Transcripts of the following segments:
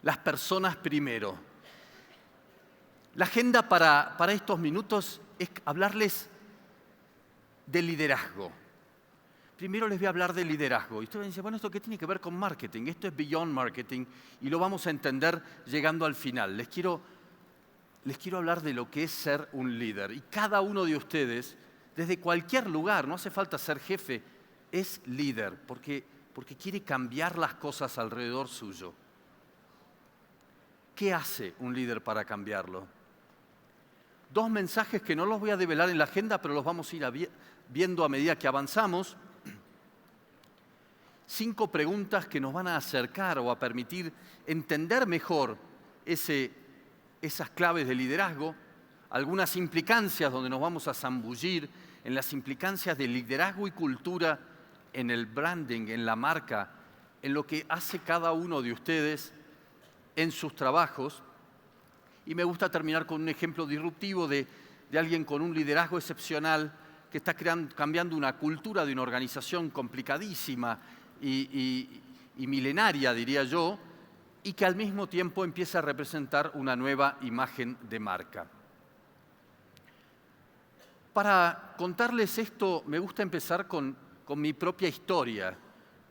las personas primero. La agenda para estos minutos es hablarles de liderazgo. Primero les voy a hablar de liderazgo. Y ustedes dicen, bueno, ¿esto qué tiene que ver con marketing? Esto es beyond marketing y lo vamos a entender llegando al final. Les quiero hablar de lo que es ser un líder. Y cada uno de ustedes, desde cualquier lugar, no hace falta ser jefe, es líder porque quiere cambiar las cosas alrededor suyo. ¿Qué hace un líder para cambiarlo? Dos mensajes que no los voy a develar en la agenda, pero los vamos a ir viendo a medida que avanzamos. 5 preguntas que nos van a acercar o a permitir entender mejor esas claves de liderazgo, algunas implicancias donde nos vamos a zambullir en las implicancias de liderazgo y cultura en el branding, en la marca, en lo que hace cada uno de ustedes en sus trabajos. Y me gusta terminar con un ejemplo disruptivo de alguien con un liderazgo excepcional que está cambiando una cultura de una organización complicadísima y milenaria, diría yo, y que al mismo tiempo empieza a representar una nueva imagen de marca. Para contarles esto, me gusta empezar con mi propia historia.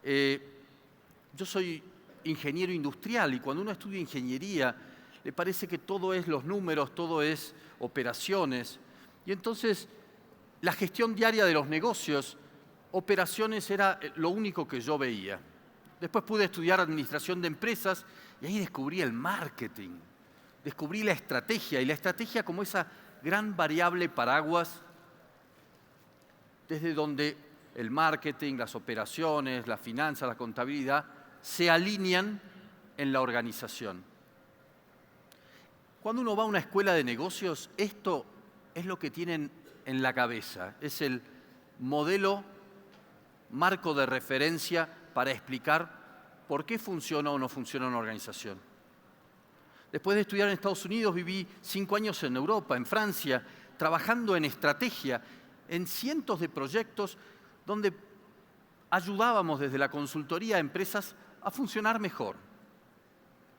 Yo soy ingeniero industrial y cuando uno estudia ingeniería le parece que todo es los números, todo es operaciones. Y entonces la gestión diaria de los negocios, operaciones era lo único que yo veía. Después pude estudiar administración de empresas y ahí descubrí el marketing, descubrí la estrategia, y la estrategia como esa gran variable paraguas desde donde el marketing, las operaciones, las finanzas, la contabilidad se alinean en la organización. Cuando uno va a una escuela de negocios, esto es lo que tienen en la cabeza, es el modelo, marco de referencia para explicar por qué funciona o no funciona una organización. Después de estudiar en Estados Unidos, viví 5 años en Europa, en Francia, trabajando en estrategia, en cientos de proyectos donde ayudábamos desde la consultoría a empresas a funcionar mejor.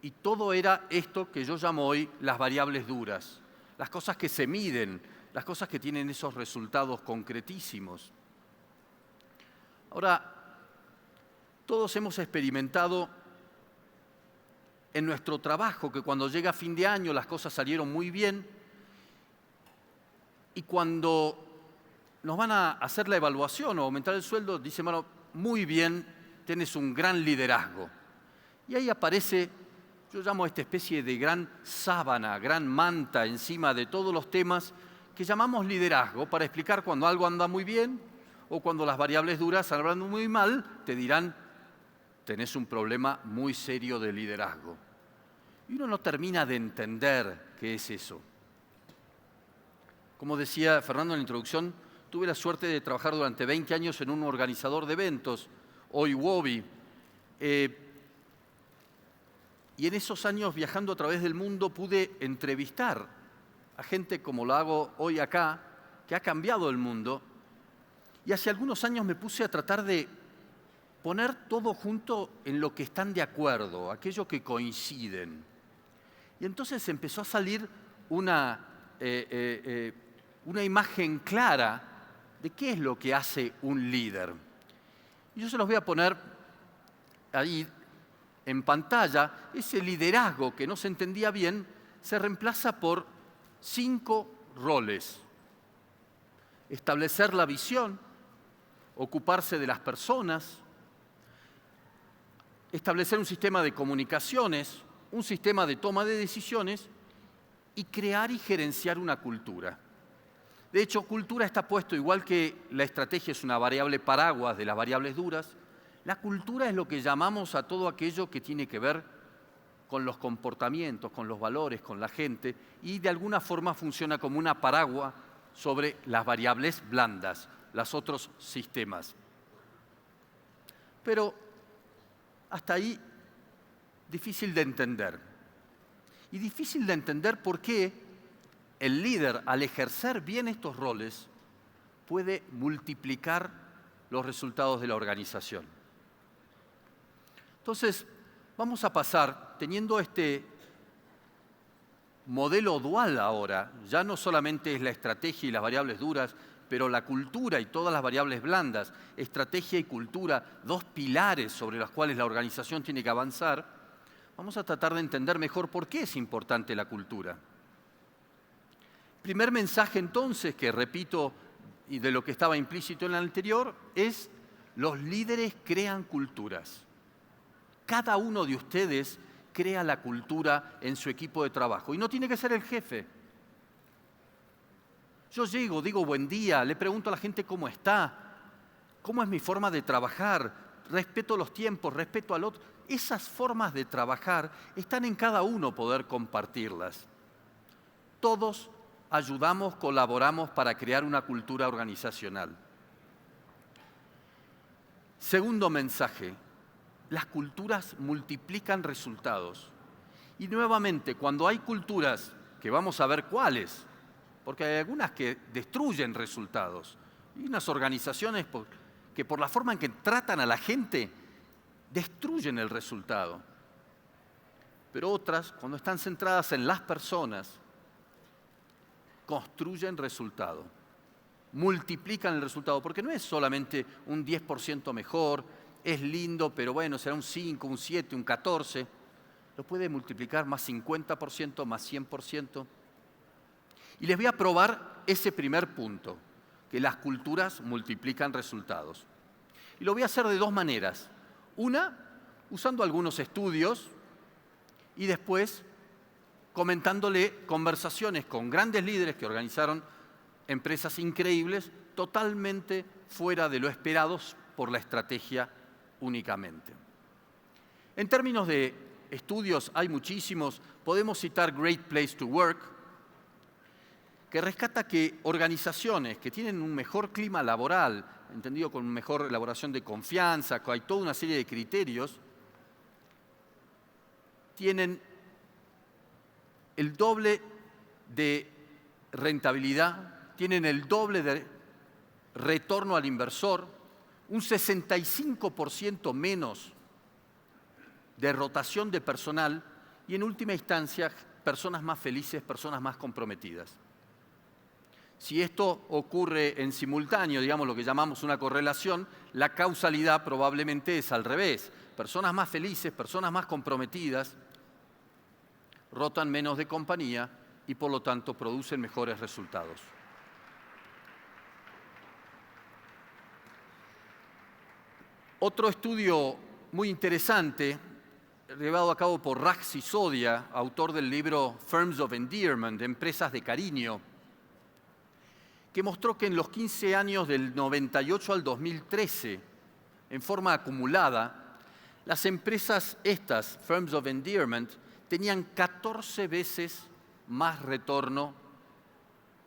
Y todo era esto que yo llamo hoy las variables duras, las cosas que se miden, las cosas que tienen esos resultados concretísimos. Ahora, todos hemos experimentado en nuestro trabajo que cuando llega fin de año las cosas salieron muy bien y cuando nos van a hacer la evaluación o aumentar el sueldo, dicen, bueno, muy bien, tienes un gran liderazgo. Y ahí aparece, yo llamo a esta especie de gran sábana, gran manta encima de todos los temas que llamamos liderazgo para explicar cuando algo anda muy bien o cuando las variables duras andan muy mal, te dirán, tenés un problema muy serio de liderazgo. Y uno no termina de entender qué es eso. Como decía Fernando en la introducción, tuve la suerte de trabajar durante 20 años en un organizador de eventos, hoy WOBI. Y en esos años, viajando a través del mundo, pude entrevistar a gente como lo hago hoy acá, que ha cambiado el mundo. Y hace algunos años me puse a tratar de poner todo junto en lo que están de acuerdo, aquello que coinciden. Y entonces empezó a salir una imagen clara de qué es lo que hace un líder. Y yo se los voy a poner ahí en pantalla. Ese liderazgo que no se entendía bien se reemplaza por 5 roles. Establecer la visión, ocuparse de las personas, establecer un sistema de comunicaciones, un sistema de toma de decisiones y crear y gerenciar una cultura. De hecho, cultura está puesto, igual que la estrategia es una variable paraguas de las variables duras, la cultura es lo que llamamos a todo aquello que tiene que ver con los comportamientos, con los valores, con la gente, y de alguna forma funciona como una paraguas sobre las variables blandas, los otros sistemas. Pero hasta ahí difícil de entender. Y difícil de entender por qué el líder, al ejercer bien estos roles, puede multiplicar los resultados de la organización. Entonces, vamos a pasar, teniendo este modelo dual ahora, ya no solamente es la estrategia y las variables duras, pero la cultura y todas las variables blandas, estrategia y cultura, dos pilares sobre los cuales la organización tiene que avanzar, vamos a tratar de entender mejor por qué es importante la cultura. Primer mensaje entonces, que repito, y de lo que estaba implícito en el anterior, es: los líderes crean culturas. Cada uno de ustedes crea la cultura en su equipo de trabajo. Y no tiene que ser el jefe. Yo llego, digo buen día, le pregunto a la gente cómo está, cómo es mi forma de trabajar, respeto los tiempos, respeto al otro. Esas formas de trabajar están en cada uno poder compartirlas. Todos ayudamos, colaboramos para crear una cultura organizacional. Segundo mensaje: las culturas multiplican resultados. Y nuevamente, cuando hay culturas, que vamos a ver cuáles, porque hay algunas que destruyen resultados, y unas organizaciones que por la forma en que tratan a la gente, destruyen el resultado. Pero otras, cuando están centradas en las personas, construyen resultado, multiplican el resultado, porque no es solamente un 10% mejor, es lindo, pero bueno, será un 5, un 7, un 14, lo puede multiplicar más 50%, más 100%. Y les voy a probar ese primer punto, que las culturas multiplican resultados. Y lo voy a hacer de dos maneras. Una, usando algunos estudios, y después comentándole conversaciones con grandes líderes que organizaron empresas increíbles, totalmente fuera de lo esperado por la estrategia únicamente. En términos de estudios hay muchísimos. Podemos citar Great Place to Work, que rescata que organizaciones que tienen un mejor clima laboral, entendido con mejor elaboración de confianza, hay toda una serie de criterios, tienen el doble de rentabilidad, tienen el doble de retorno al inversor, un 65% menos de rotación de personal y, en última instancia, personas más felices, personas más comprometidas. Si esto ocurre en simultáneo, digamos lo que llamamos una correlación, la causalidad probablemente es al revés. Personas más felices, personas más comprometidas, rotan menos de compañía y por lo tanto producen mejores resultados. Otro estudio muy interesante, llevado a cabo por Raj Sisodia, autor del libro Firms of Endearment, Empresas de Cariño, que mostró que en los 15 años del 98 al 2013, en forma acumulada, las empresas estas, Firms of Endearment, tenían 14 veces más retorno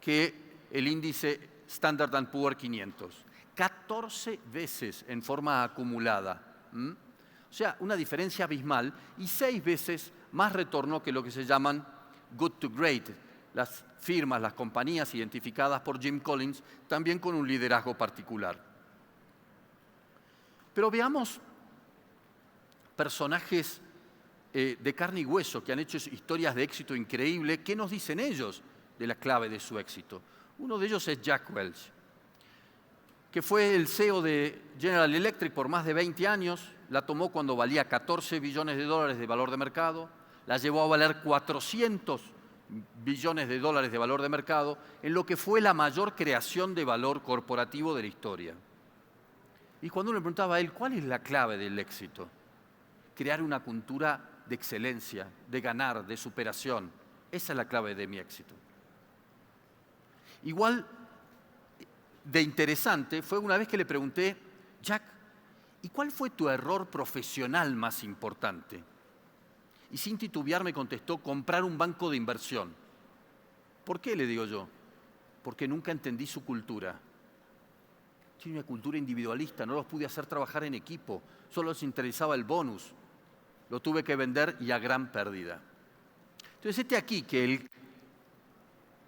que el índice Standard & Poor's 500. 14 veces en forma acumulada. O sea, una diferencia abismal, y 6 veces más retorno que lo que se llaman Good to Great, las firmas, las compañías identificadas por Jim Collins, también con un liderazgo particular. Pero veamos personajes de carne y hueso que han hecho historias de éxito increíble. ¿Qué nos dicen ellos de la clave de su éxito? Uno de ellos es Jack Welch, que fue el CEO de General Electric por más de 20 años, la tomó cuando valía 14 billones de dólares de valor de mercado, la llevó a valer 400 billones de dólares de valor de mercado, en lo que fue la mayor creación de valor corporativo de la historia. Y cuando uno le preguntaba a él, ¿cuál es la clave del éxito? Crear una cultura de excelencia, de ganar, de superación. Esa es la clave de mi éxito. Igual de interesante fue una vez que le pregunté, Jack, ¿y cuál fue tu error profesional más importante? Y sin titubear me contestó, comprar un banco de inversión. ¿Por qué? Le digo yo. Porque nunca entendí su cultura. Tiene una cultura individualista, no los pude hacer trabajar en equipo, solo les interesaba el bonus. Lo tuve que vender y a gran pérdida. Entonces, este aquí, que el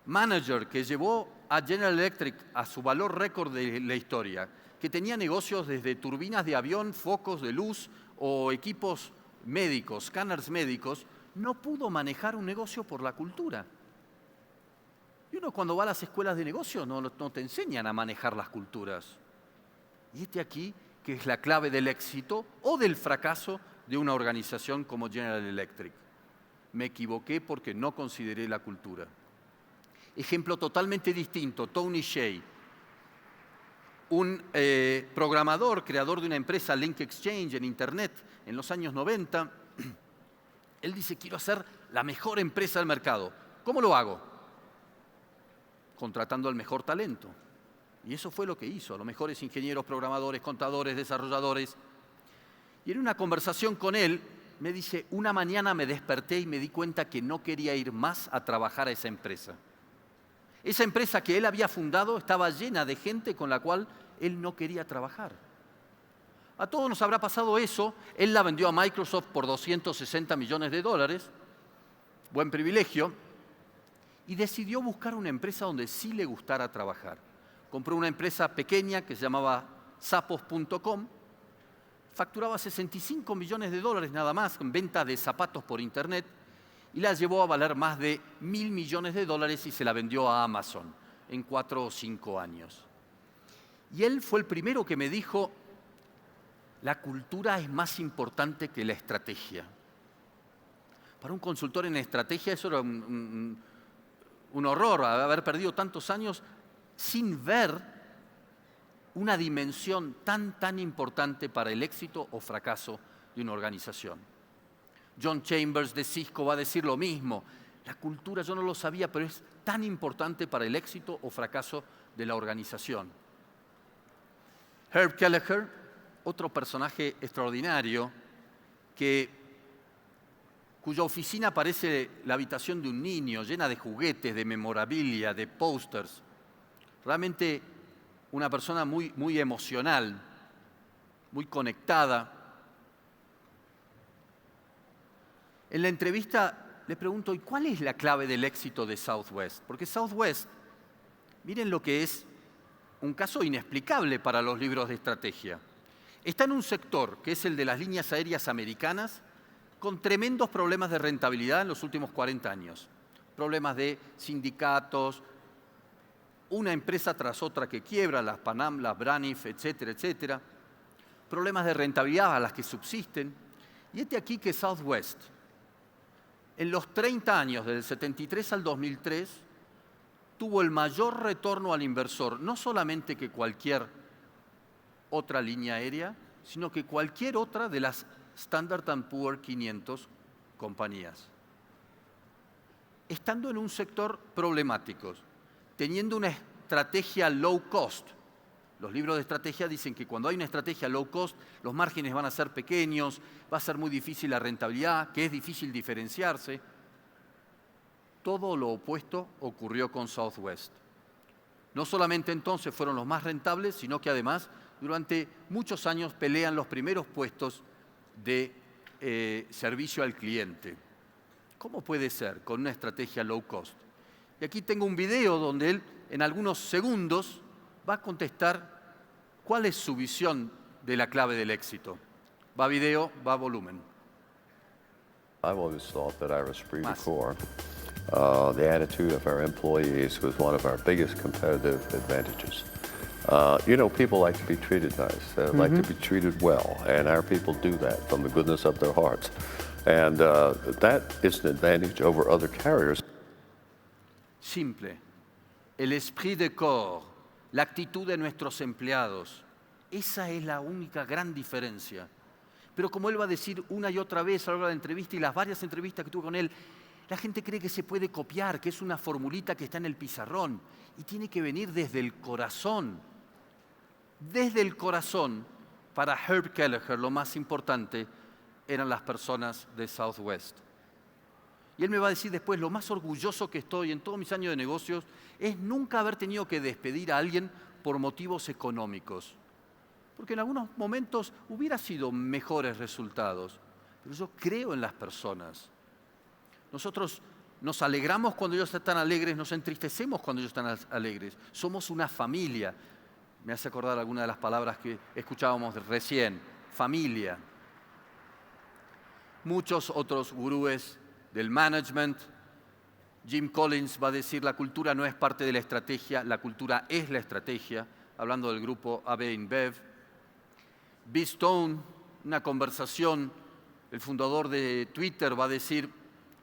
manager que llevó a General Electric a su valor récord de la historia, que tenía negocios desde turbinas de avión, focos de luz o equipos médicos, scanners médicos, no pudo manejar un negocio por la cultura. Y uno cuando va a las escuelas de negocios no te enseñan a manejar las culturas. Y aquí que es la clave del éxito o del fracaso de una organización como General Electric. Me equivoqué porque no consideré la cultura. Ejemplo totalmente distinto, Tony Hsieh, un programador, creador de una empresa, Link Exchange, en Internet, en los años 90. Él dice, quiero hacer la mejor empresa del mercado. ¿Cómo lo hago? Contratando al mejor talento. Y eso fue lo que hizo, a los mejores ingenieros, programadores, contadores, desarrolladores. Y en una conversación con él, me dice, una mañana me desperté y me di cuenta que no quería ir más a trabajar a esa empresa. Esa empresa que él había fundado estaba llena de gente con la cual él no quería trabajar. A todos nos habrá pasado eso. Él la vendió a Microsoft por $260 millones. Buen privilegio. Y decidió buscar una empresa donde sí le gustara trabajar. Compró una empresa pequeña que se llamaba Zappos.com. Facturaba $65 millones nada más en venta de zapatos por Internet. Y la llevó a valer más de $1.000 millones y se la vendió a Amazon en 4 o 5 años. Y él fue el primero que me dijo, la cultura es más importante que la estrategia. Para un consultor en estrategia eso era un horror, haber perdido tantos años sin ver una dimensión tan importante para el éxito o fracaso de una organización. John Chambers de Cisco va a decir lo mismo. La cultura, yo no lo sabía, pero es tan importante para el éxito o fracaso de la organización. Herb Kelleher, otro personaje extraordinario, cuya oficina parece la habitación de un niño, llena de juguetes, de memorabilia, de pósters. Realmente una persona muy emocional, muy conectada. En la entrevista le pregunto, ¿y cuál es la clave del éxito de Southwest? Porque Southwest, miren lo que es un caso inexplicable para los libros de estrategia. Está en un sector, que es el de las líneas aéreas americanas, con tremendos problemas de rentabilidad en los últimos 40 años. Problemas de sindicatos, una empresa tras otra que quiebra, las Panam, las Braniff, etcétera, etcétera. Problemas de rentabilidad a las que subsisten. Y aquí que Southwest, en los 30 años, del 73 al 2003, tuvo el mayor retorno al inversor, no solamente que cualquier otra línea aérea, sino que cualquier otra de las Standard & Poor's 500 compañías. Estando en un sector problemático, teniendo una estrategia low cost. Los libros de estrategia dicen que cuando hay una estrategia low cost, los márgenes van a ser pequeños, va a ser muy difícil la rentabilidad, que es difícil diferenciarse. Todo lo opuesto ocurrió con Southwest. No solamente entonces fueron los más rentables, sino que además durante muchos años pelean los primeros puestos de servicio al cliente. ¿Cómo puede ser con una estrategia low cost? Y aquí tengo un video donde él en algunos segundos va a contestar cuál es su visión de la clave del éxito. Va video, va volumen. I've always thought that our esprit de corps, the attitude of our employees was one of our biggest competitive advantages. People like to be treated nice, like to be treated well, and our people do that from the goodness of their hearts. And that is an advantage over other carriers. Simple. El esprit de corps, la actitud de nuestros empleados, esa es la única gran diferencia. Pero como él va a decir una y otra vez a lo largo de la entrevista y las varias entrevistas que tuve con él, la gente cree que se puede copiar, que es una formulita que está en el pizarrón y tiene que venir desde el corazón. Desde el corazón, para Herb Kelleher, lo más importante eran las personas de Southwest. Y él me va a decir después, lo más orgulloso que estoy en todos mis años de negocios es nunca haber tenido que despedir a alguien por motivos económicos. Porque en algunos momentos hubiera sido mejores resultados. Pero yo creo en las personas. Nosotros nos alegramos cuando ellos están alegres, nos entristecemos cuando ellos están alegres. Somos una familia. Me hace acordar alguna de las palabras que escuchábamos recién. Familia. Muchos otros gurúes del management. Jim Collins va a decir, la cultura no es parte de la estrategia, la cultura es la estrategia, hablando del grupo AB InBev. B. Stone, una conversación, el fundador de Twitter va a decir,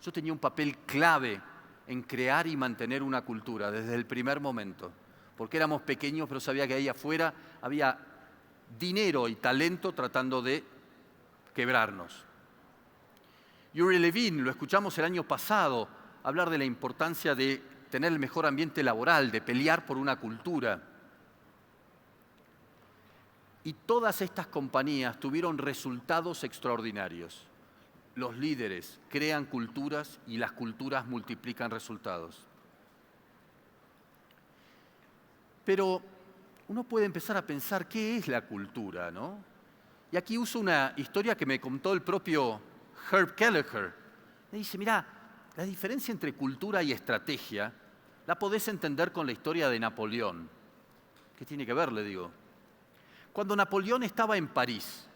yo tenía un papel clave en crear y mantener una cultura desde el primer momento, porque éramos pequeños, pero sabía que ahí afuera había dinero y talento tratando de quebrarnos. Yuri Levin, lo escuchamos el año pasado, hablar de la importancia de tener el mejor ambiente laboral, de pelear por una cultura. Y todas estas compañías tuvieron resultados extraordinarios. Los líderes crean culturas y las culturas multiplican resultados. Pero uno puede empezar a pensar, ¿qué es la cultura, no? Y aquí uso una historia que me contó el propio Herb Kelleher. Me dice, mirá, la diferencia entre cultura y estrategia la podés entender con la historia de Napoleón. ¿Qué tiene que ver, le digo? Cuando Napoleón estaba en París,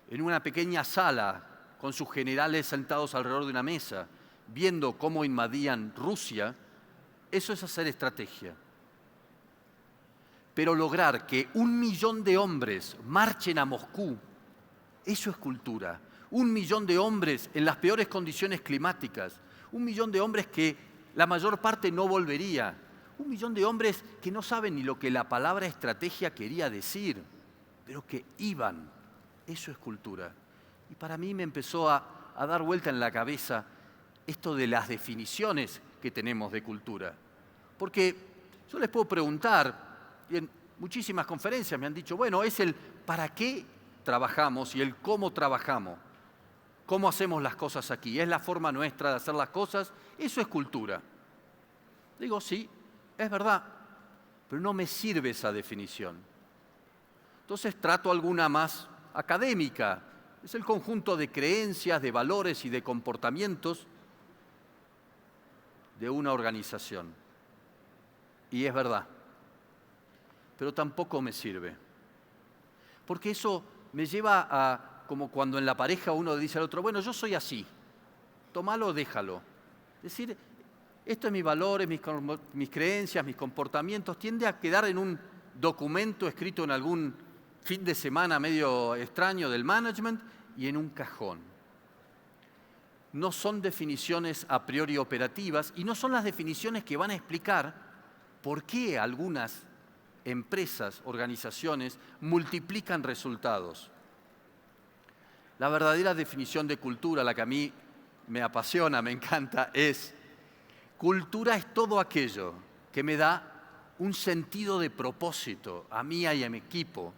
en una pequeña sala, con sus generales sentados alrededor de una mesa, viendo cómo invadían Rusia, eso es hacer estrategia. Pero lograr que 1 millón de hombres marchen a Moscú, eso es cultura. 1 millón de hombres en las peores condiciones climáticas, 1 millón de hombres que la mayor parte no volvería, 1 millón de hombres que no saben ni lo que la palabra estrategia quería decir, pero que iban. Eso es cultura. Y para mí me empezó a dar vuelta en la cabeza esto de las definiciones que tenemos de cultura. Porque yo les puedo preguntar, y en muchísimas conferencias me han dicho, bueno, es el para qué trabajamos y el cómo trabajamos. ¿Cómo hacemos las cosas aquí? ¿Es la forma nuestra de hacer las cosas? Eso es cultura. Digo, sí, es verdad, pero no me sirve esa definición. Entonces trato alguna más académica. Es el conjunto de creencias, de valores y de comportamientos de una organización. Y es verdad, pero tampoco me sirve. Porque eso me lleva a, como cuando en la pareja uno dice al otro, bueno, yo soy así, tómalo o déjalo. Es decir, esto es mis valores, mis creencias, mis comportamientos, tiende a quedar en un documento escrito en algún fin de semana medio extraño del management y en un cajón. No son definiciones a priori operativas y no son las definiciones que van a explicar por qué algunas empresas, organizaciones, multiplican resultados. La verdadera definición de cultura, la que a mí me apasiona, me encanta, es cultura es todo aquello que me da un sentido de propósito a mí y a mi equipo,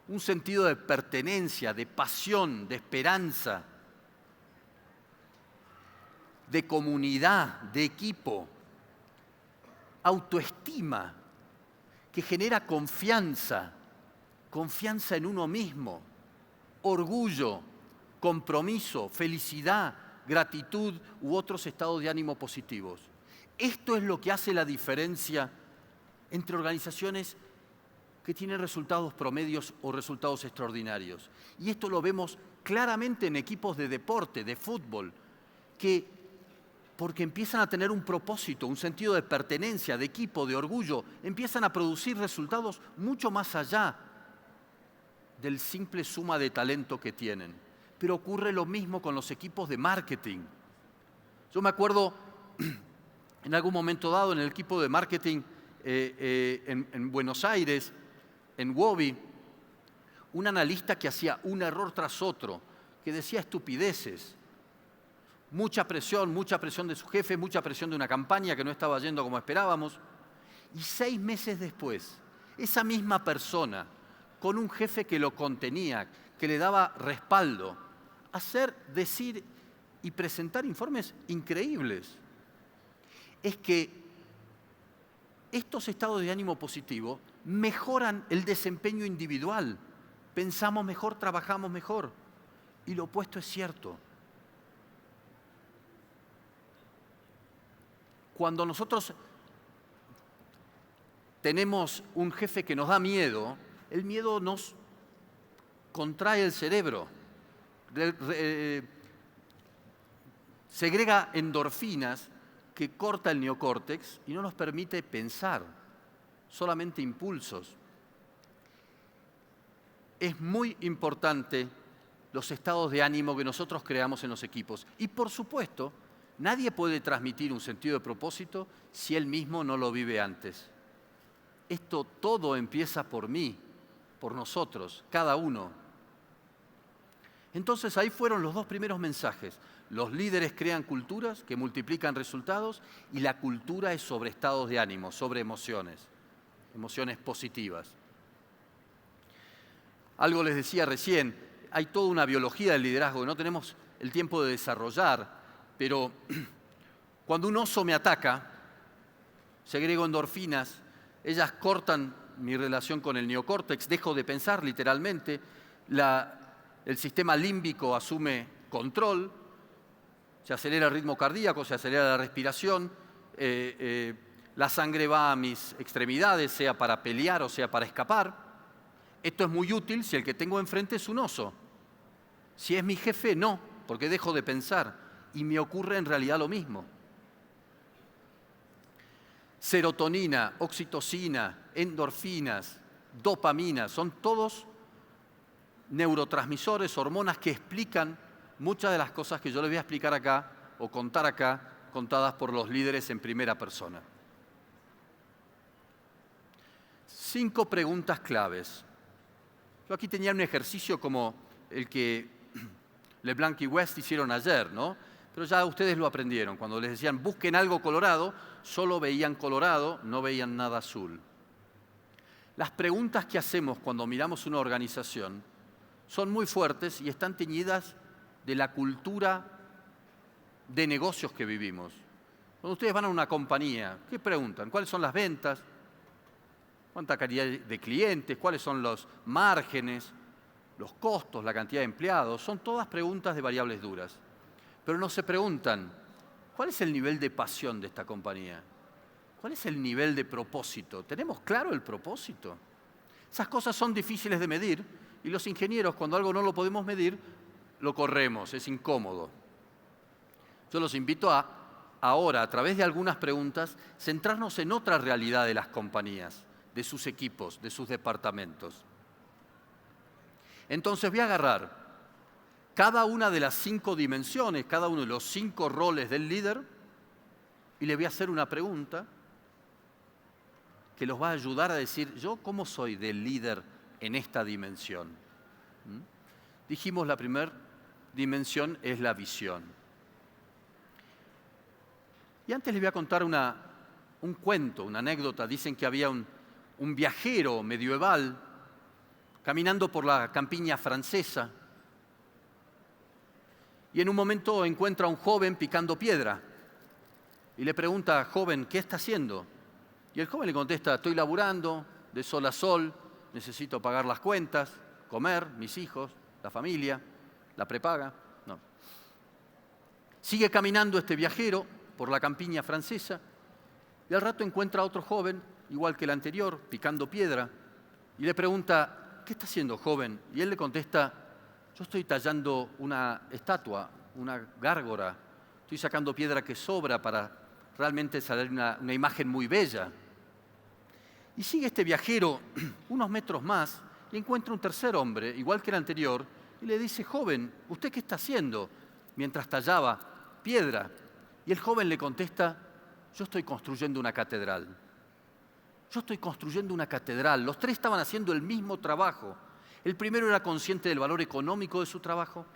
un sentido de pertenencia, de pasión, de esperanza, de comunidad, de equipo, autoestima, que genera confianza, confianza en uno mismo, orgullo, compromiso, felicidad, gratitud u otros estados de ánimo positivos. Esto es lo que hace la diferencia entre organizaciones que tienen resultados promedios o resultados extraordinarios. Y esto lo vemos claramente en equipos de deporte, de fútbol, que porque empiezan a tener un propósito, un sentido de pertenencia, de equipo, de orgullo, empiezan a producir resultados mucho más allá del simple suma de talento que tienen. Pero ocurre lo mismo con los equipos de marketing. Yo me acuerdo, en algún momento dado, en el equipo de marketing en Buenos Aires, en WOBI, un analista que hacía un error tras otro, que decía estupideces. Mucha presión de su jefe, mucha presión de una campaña que no estaba yendo como esperábamos. Y 6 meses después, esa misma persona, con un jefe que lo contenía, que le daba respaldo, hacer, decir y presentar informes increíbles. Es que estos estados de ánimo positivo mejoran el desempeño individual. Pensamos mejor, trabajamos mejor. Y lo opuesto es cierto. Cuando nosotros tenemos un jefe que nos da miedo, el miedo nos contrae el cerebro segrega endorfinas que corta el neocórtex y no nos permite pensar, solamente impulsos. Es muy importante los estados de ánimo que nosotros creamos en los equipos. Y por supuesto, nadie puede transmitir un sentido de propósito si él mismo no lo vive antes. Esto todo empieza por mí, por nosotros, cada uno. Entonces ahí fueron los 2 primeros mensajes. Los líderes crean culturas que multiplican resultados y la cultura es sobre estados de ánimo, sobre emociones positivas. Algo les decía recién, hay toda una biología del liderazgo que no tenemos el tiempo de desarrollar, pero cuando un oso me ataca, segrego endorfinas, ellas cortan mi relación con el neocórtex, dejo de pensar literalmente, el sistema límbico asume control, se acelera el ritmo cardíaco, se acelera la respiración, la sangre va a mis extremidades, sea para pelear o sea para escapar. Esto es muy útil si el que tengo enfrente es un oso. Si es mi jefe, no, porque dejo de pensar y me ocurre en realidad lo mismo. Serotonina, oxitocina, endorfinas, dopamina, son todos neurotransmisores, hormonas que explican muchas de las cosas que yo les voy a explicar acá o contar acá, contadas por los líderes en primera persona. 5 preguntas claves. Yo aquí tenía un ejercicio como el que LeBlanc y West hicieron ayer, ¿no? Pero ya ustedes lo aprendieron. Cuando les decían busquen algo colorado, solo veían colorado, no veían nada azul. Las preguntas que hacemos cuando miramos una organización son muy fuertes y están teñidas de la cultura de negocios que vivimos. Cuando ustedes van a una compañía, ¿qué preguntan? ¿Cuáles son las ventas? ¿Cuánta cantidad de clientes? ¿Cuáles son los márgenes? ¿Los costos? ¿La cantidad de empleados? Son todas preguntas de variables duras. Pero no se preguntan, ¿cuál es el nivel de pasión de esta compañía? ¿Cuál es el nivel de propósito? ¿Tenemos claro el propósito? Esas cosas son difíciles de medir y los ingenieros, cuando algo no lo podemos medir, lo corremos, es incómodo. Yo los invito a, ahora, a través de algunas preguntas, centrarnos en otra realidad de las compañías, de sus equipos, de sus departamentos. Entonces voy a agarrar cada una de las 5 dimensiones, cada uno de los 5 roles del líder y le voy a hacer una pregunta que los va a ayudar a decir, ¿yo cómo soy del líder en esta dimensión? Dijimos la primera dimensión es la visión. Y antes les voy a contar un cuento, una anécdota. Dicen que había un viajero medieval caminando por la campiña francesa y en un momento encuentra a un joven picando piedra y le pregunta, joven, ¿qué está haciendo? Y el joven le contesta, estoy laburando de sol a sol, necesito pagar las cuentas, comer, mis hijos, la familia, la prepaga. No. Sigue caminando este viajero por la campiña francesa y al rato encuentra a otro joven, igual que el anterior, picando piedra, y le pregunta, ¿qué está haciendo, joven? Y él le contesta, yo estoy tallando una estatua, una gárgora, estoy sacando piedra que sobra para realmente salir una imagen muy bella. Y sigue este viajero unos metros más y encuentra un tercer hombre, igual que el anterior, y le dice, joven, ¿usted qué está haciendo? Mientras tallaba piedra. Y el joven le contesta, yo estoy construyendo una catedral. Yo estoy construyendo una catedral. Los 3 estaban haciendo el mismo trabajo. El primero era consciente del valor económico de su trabajo,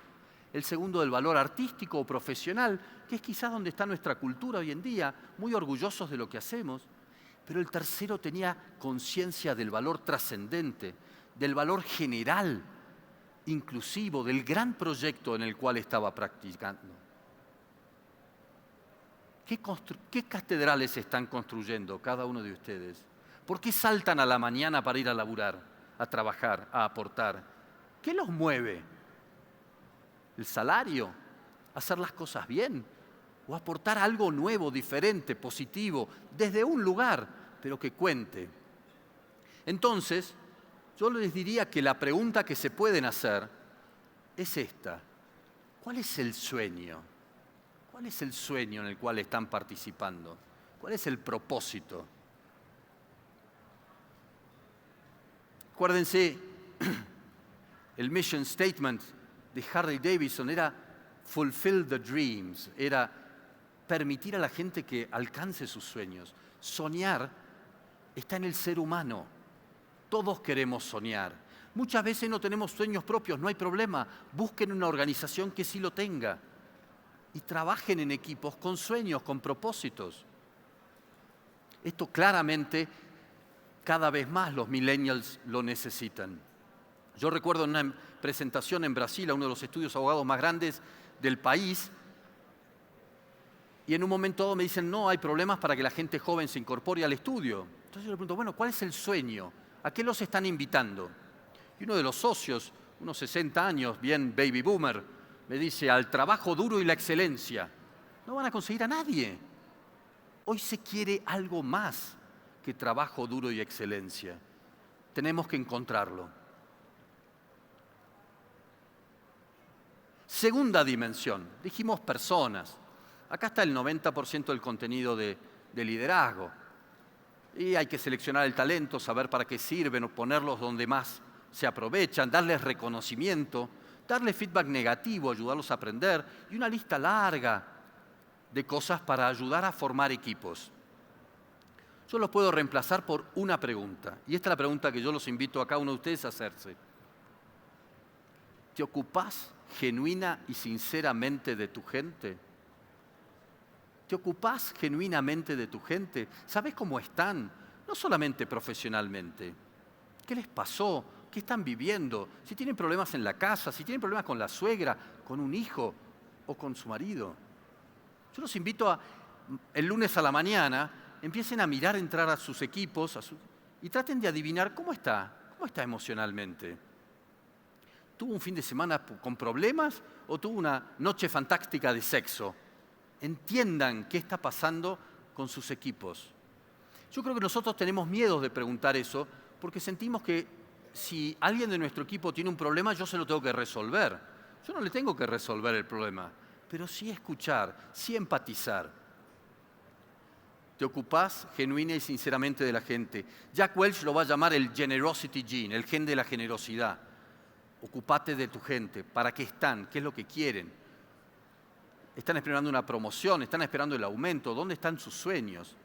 el segundo del valor artístico o profesional, que es quizás donde está nuestra cultura hoy en día, muy orgullosos de lo que hacemos, pero el tercero tenía conciencia del valor trascendente, del valor general, inclusivo, del gran proyecto en el cual estaba practicando. ¿Qué catedrales están construyendo cada uno de ustedes? ¿Por qué saltan a la mañana para ir a laburar, a trabajar, a aportar? ¿Qué los mueve? ¿El salario? ¿Hacer las cosas bien? ¿O aportar algo nuevo, diferente, positivo, desde un lugar, pero que cuente? Entonces, yo les diría que la pregunta que se pueden hacer es esta. ¿cuál es el sueño? ¿Cuál es el sueño en el cual están participando? ¿Cuál es el propósito? Acuérdense, el mission statement de Harley Davidson era fulfill the dreams, era permitir a la gente que alcance sus sueños. Soñar está en el ser humano. Todos queremos soñar. Muchas veces no tenemos sueños propios, no hay problema. Busquen una organización que sí lo tenga. Y trabajen en equipos con sueños, con propósitos. Esto claramente, cada vez más los millennials lo necesitan. Yo recuerdo en una presentación en Brasil a uno de los estudios abogados más grandes del país, y en un momento dado me dicen, no, hay problemas para que la gente joven se incorpore al estudio. Entonces yo le pregunto, bueno, ¿cuál es el sueño? ¿A qué los están invitando? Y uno de los socios, unos 60 años, bien baby boomer, me dice, al trabajo duro y la excelencia. No van a conseguir a nadie. Hoy se quiere algo más que trabajo duro y excelencia. Tenemos que encontrarlo. Segunda dimensión, dijimos personas. Acá está el 90% del contenido de liderazgo. Y hay que seleccionar el talento, saber para qué sirven, o ponerlos donde más se aprovechan, darles reconocimiento, darles feedback negativo, ayudarlos a aprender, y una lista larga de cosas para ayudar a formar equipos. Yo los puedo reemplazar por una pregunta, y esta es la pregunta que yo los invito a cada uno de ustedes a hacerse. ¿Te ocupás genuina y sinceramente de tu gente? ¿Te ocupás genuinamente de tu gente? ¿Sabés cómo están? No solamente profesionalmente. ¿Qué les pasó? ¿Qué están viviendo? Si tienen problemas en la casa, si tienen problemas con la suegra, con un hijo o con su marido. Yo los invito a, el lunes a la mañana, empiecen a mirar entrar a sus equipos y traten de adivinar cómo está emocionalmente. ¿Tuvo un fin de semana con problemas o tuvo una noche fantástica de sexo? Entiendan qué está pasando con sus equipos. Yo creo que nosotros tenemos miedo de preguntar eso porque sentimos que si alguien de nuestro equipo tiene un problema, yo se lo tengo que resolver. Yo no le tengo que resolver el problema, pero sí escuchar, sí empatizar. Te ocupás genuina y sinceramente de la gente. Jack Welch lo va a llamar el generosity gene, el gen de la generosidad. Ocupate de tu gente, para qué están, qué es lo que quieren. Están esperando una promoción, están esperando el aumento, ¿dónde están sus sueños?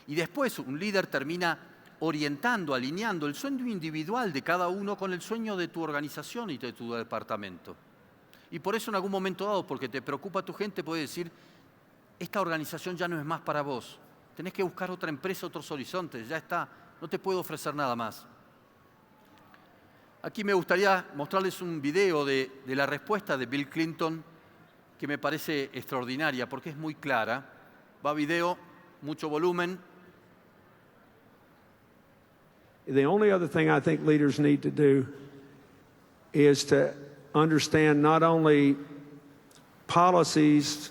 Y después un líder termina orientando, alineando el sueño individual de cada uno con el sueño de tu organización y de tu departamento. Y por eso en algún momento dado, porque te preocupa tu gente, puedes decir, esta organización ya no es más para vos. Tenés que buscar otra empresa, otros horizontes, ya está, no te puedo ofrecer nada más. Aquí me gustaría mostrarles un video de la respuesta de Bill Clinton que me parece extraordinaria porque es muy clara. Va video, mucho volumen. The only other thing I think leaders need to do is to understand not only policies,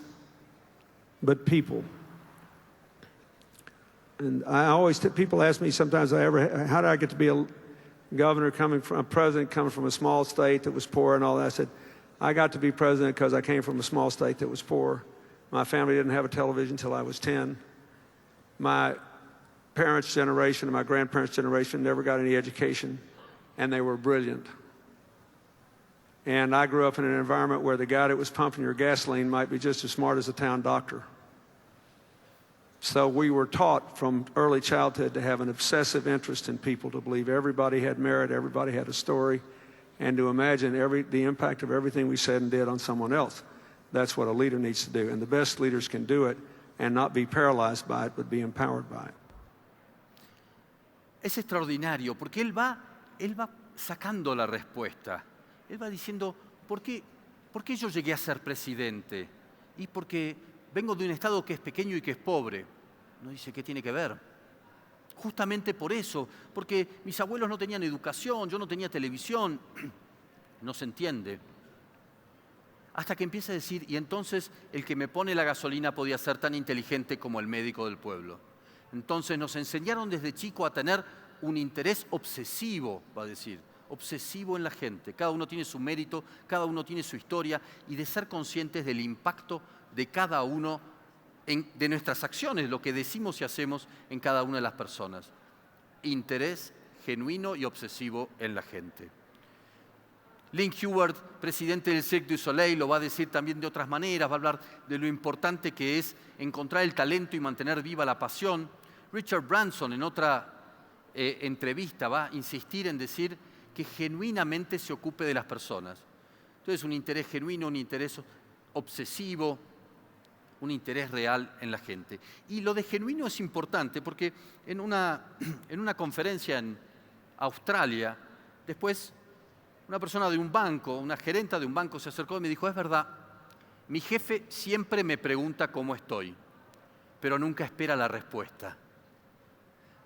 but people. And I always, people ask me sometimes, how did I get to be a governor a president coming from a small state that was poor and all that? I said, I got to be president because I came from a small state that was poor. My family didn't have a television until I was 10. My parents' generation and my grandparents' generation never got any education, and they were brilliant. And I grew up in an environment where the guy that was pumping your gasoline might be just as smart as the town doctor. So we were taught from early childhood to have an obsessive interest in people, to believe everybody had merit, everybody had a story, and to imagine the impact of everything we said and did on someone else. That's what a leader needs to do. And the best leaders can do it and not be paralyzed by it, but be empowered by it. Es extraordinario porque él va sacando la respuesta. Él va diciendo, ¿por qué yo llegué a ser presidente? Y porque vengo de un estado que es pequeño y que es pobre. No dice qué tiene que ver. Justamente por eso, porque mis abuelos no tenían educación, yo no tenía televisión. No se entiende. Hasta que empieza a decir, y entonces el que me pone la gasolina podía ser tan inteligente como el médico del pueblo. Entonces nos enseñaron desde chico a tener un interés obsesivo, va a decir, obsesivo en la gente. Cada uno tiene su mérito, cada uno tiene su historia, y de ser conscientes del impacto de cada uno de nuestras acciones, lo que decimos y hacemos en cada una de las personas. Interés genuino y obsesivo en la gente. Lynn Heward, presidente del Cirque du Soleil, lo va a decir también de otras maneras, va a hablar de lo importante que es encontrar el talento y mantener viva la pasión. Richard Branson, en otra entrevista, va a insistir en decir que genuinamente se ocupe de las personas. Entonces, un interés genuino, un interés obsesivo, un interés real en la gente. Y lo de genuino es importante porque en una conferencia en Australia, después una persona de un banco, una gerenta de un banco se acercó y me dijo, es verdad, mi jefe siempre me pregunta cómo estoy, pero nunca espera la respuesta.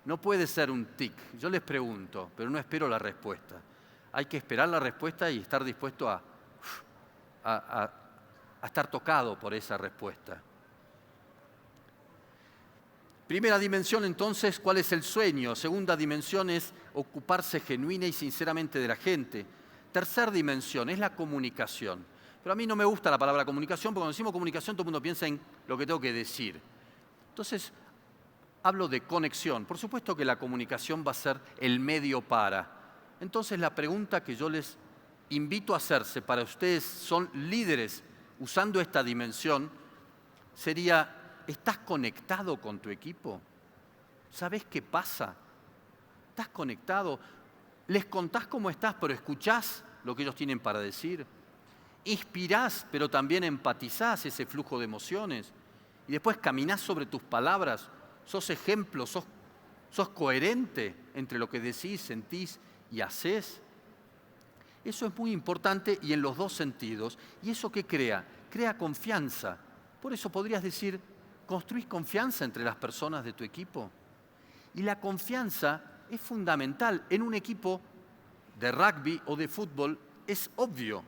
No puede ser un tic. Yo les pregunto, pero no espero la respuesta. Hay que esperar la respuesta y estar dispuesto a estar tocado por esa respuesta. Primera dimensión, entonces, ¿cuál es el sueño? Segunda dimensión es ocuparse genuina y sinceramente de la gente. Tercera dimensión es la comunicación. Pero a mí no me gusta la palabra comunicación, porque cuando decimos comunicación todo el mundo piensa en lo que tengo que decir. Entonces, hablo de conexión. Por supuesto que la comunicación va a ser el medio para. Entonces, la pregunta que yo les invito a hacerse para ustedes son líderes usando esta dimensión sería, ¿estás conectado con tu equipo? ¿Sabes qué pasa? ¿Estás conectado? ¿Les contás cómo estás, pero escuchás lo que ellos tienen para decir? ¿Inspirás, pero también empatizás ese flujo de emociones? Y después caminás sobre tus palabras. ¿Sos ejemplo? ¿Sos coherente entre lo que decís, sentís y hacés? Eso es muy importante y en los dos sentidos. ¿Y eso qué crea? Crea confianza. Por eso podrías decir, ¿construís confianza entre las personas de tu equipo? Y la confianza es fundamental. En un equipo de rugby o de fútbol es obvio,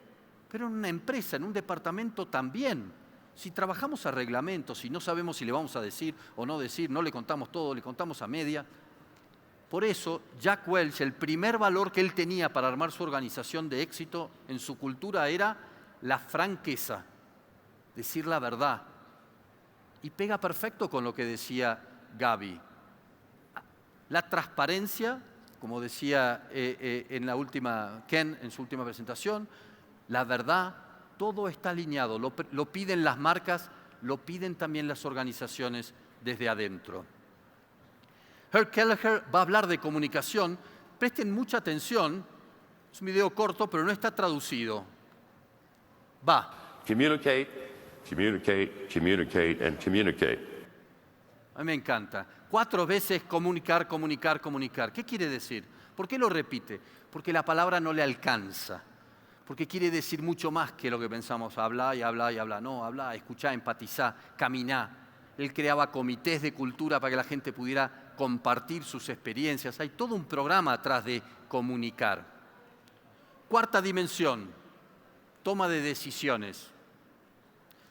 pero en una empresa, en un departamento también. Si trabajamos a reglamentos y no sabemos si le vamos a decir o no decir, no le contamos todo, le contamos a media. Por eso, Jack Welch, el primer valor que él tenía para armar su organización de éxito en su cultura era la franqueza, decir la verdad. Y pega perfecto con lo que decía Gaby. La transparencia, como decía en la última Ken, en su última presentación, la verdad, todo está alineado. Lo piden las marcas, lo piden también las organizaciones desde adentro. Herb Kelleher va a hablar de comunicación. Presten mucha atención. Es un video corto, pero no está traducido. Va. Communicate, communicate, communicate, and communicate. A mí me encanta. 4 veces comunicar, comunicar, comunicar. ¿Qué quiere decir? ¿Por qué lo repite? Porque la palabra no le alcanza. Porque quiere decir mucho más que lo que pensamos. Habla y habla y habla. No, habla, escuchá, empatizá, caminá. Él creaba comités de cultura para que la gente pudiera compartir sus experiencias. Hay todo un programa atrás de comunicar. Cuarta dimensión, toma de decisiones.